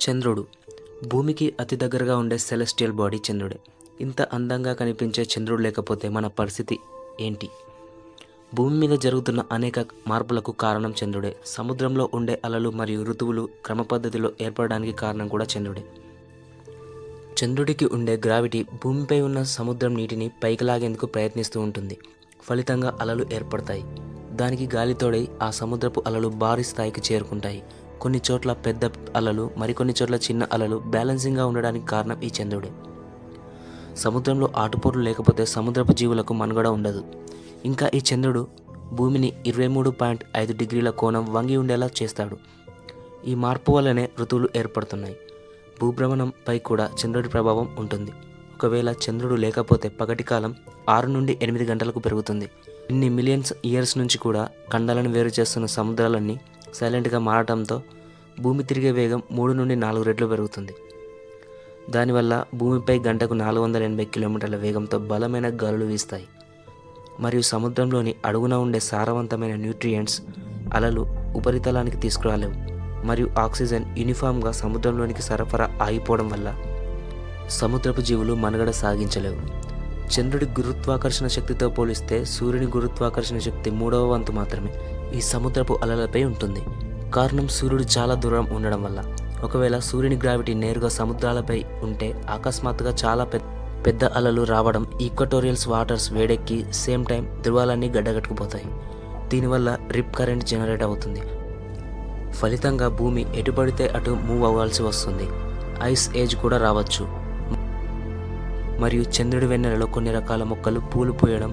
చంద్రుడు భూమికి అతి దగ్గరగా ఉండే సెలెస్టియల్ బాడీ చంద్రుడే. ఇంత అందంగా కనిపించే చంద్రుడు లేకపోతే మన పరిస్థితి ఏంటి? భూమి మీద జరుగుతున్న అనేక మార్పులకు కారణం చంద్రుడే. సముద్రంలో ఉండే అలలు మరియు ఋతువులు క్రమపద్ధతిలో ఏర్పడడానికి కారణం కూడా చంద్రుడే. చంద్రుడికి ఉండే గ్రావిటీ భూమిపై ఉన్న సముద్రం నీటిని పైకి లాగేందుకు ప్రయత్నిస్తూ ఉంటుంది. ఫలితంగా అలలు ఏర్పడతాయి. దానికి గాలి తోడై ఆ సముద్రపు అలలు భారీ స్థాయికి చేరుకుంటాయి. కొన్ని చోట్ల పెద్ద అలలు, మరికొన్ని చోట్ల చిన్న అలలు బ్యాలెన్సింగ్గా ఉండడానికి కారణం ఈ చంద్రుడే. సముద్రంలో ఆటుపోట్లు లేకపోతే సముద్రపు జీవులకు మనుగడ ఉండదు. ఇంకా ఈ చంద్రుడు భూమిని 23.5 డిగ్రీల కోణం వంగి ఉండేలా చేస్తాడు. ఈ మార్పు వల్లనే ఋతువులు ఏర్పడుతున్నాయి. భూభ్రమణంపై కూడా చంద్రుడి ప్రభావం ఉంటుంది. ఒకవేళ చంద్రుడు లేకపోతే పగటి కాలం 6 నుండి 8 గంటలకు పెరుగుతుంది. ఇన్ని మిలియన్స్ ఇయర్స్ నుంచి కూడా ఖండాలను వేరు చేస్తున్న సముద్రాలన్నీ సైలెంట్గా మారటంతో భూమి తిరిగే వేగం 3 నుండి 4 రెట్లు పెరుగుతుంది. దానివల్ల భూమిపై గంటకు 480 కిలోమీటర్ల వేగంతో బలమైన గాలులు వీస్తాయి. మరియు సముద్రంలోని అడుగున ఉండే సారవంతమైన న్యూట్రియంట్స్ అలలు ఉపరితలానికి తీసుకురాలేవు. మరియు ఆక్సిజన్ యూనిఫామ్గా సముద్రంలోనికి సరఫరా ఆగిపోవడం వల్ల సముద్రపు జీవులు మనుగడ సాగించలేవు. చంద్రుడి గురుత్వాకర్షణ శక్తితో పోలిస్తే సూర్యుని గురుత్వాకర్షణ శక్తి 3వ వంతు మాత్రమే ఈ సముద్రపు అలలపై ఉంటుంది. కారణం సూర్యుడు చాలా దూరం ఉండడం వల్ల. ఒకవేళ సూర్యుని గ్రావిటీ నేరుగా సముద్రాలపై ఉంటే అకస్మాత్తుగా చాలా పెద్ద అలలు రావడం, ఈక్వటోరియల్స్ వాటర్స్ వేడెక్కి సేమ్ టైం ధృవాలన్నీ గడ్డగట్టుకుపోతాయి. దీనివల్ల రిప్ కరెంట్ జనరేట్ అవుతుంది. ఫలితంగా భూమి ఎటు పడితే అటు మూవ్ అవ్వాల్సి వస్తుంది. ఐస్ ఏజ్ కూడా రావచ్చు. మరియు చంద్రుడి వెన్నెలలో కొన్ని రకాల మొక్కలు పూలు పూయడం,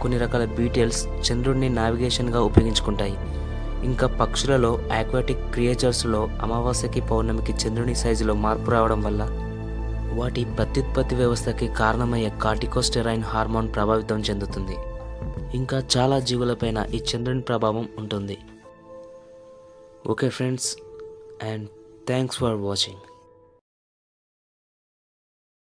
కొన్ని రకాల బీటల్స్ చంద్రుడిని నావిగేషన్గా ఉపయోగించుకుంటాయి. ఇంకా పక్షులలో ఆక్వాటిక్ క్రియేచర్స్లో అమావాస్యకి పౌర్ణమికి చంద్రుని సైజులో మార్పు రావడం వల్ల వాటి ప్రత్యుత్పత్తి వ్యవస్థకి కారణమయ్యే కార్టికోస్టెరైన్ హార్మోన్ ప్రభావితం చెందుతుంది. ఇంకా చాలా జీవులపైన ఈ చంద్రుని ప్రభావం ఉంటుంది. Okay friends, and thanks for watching.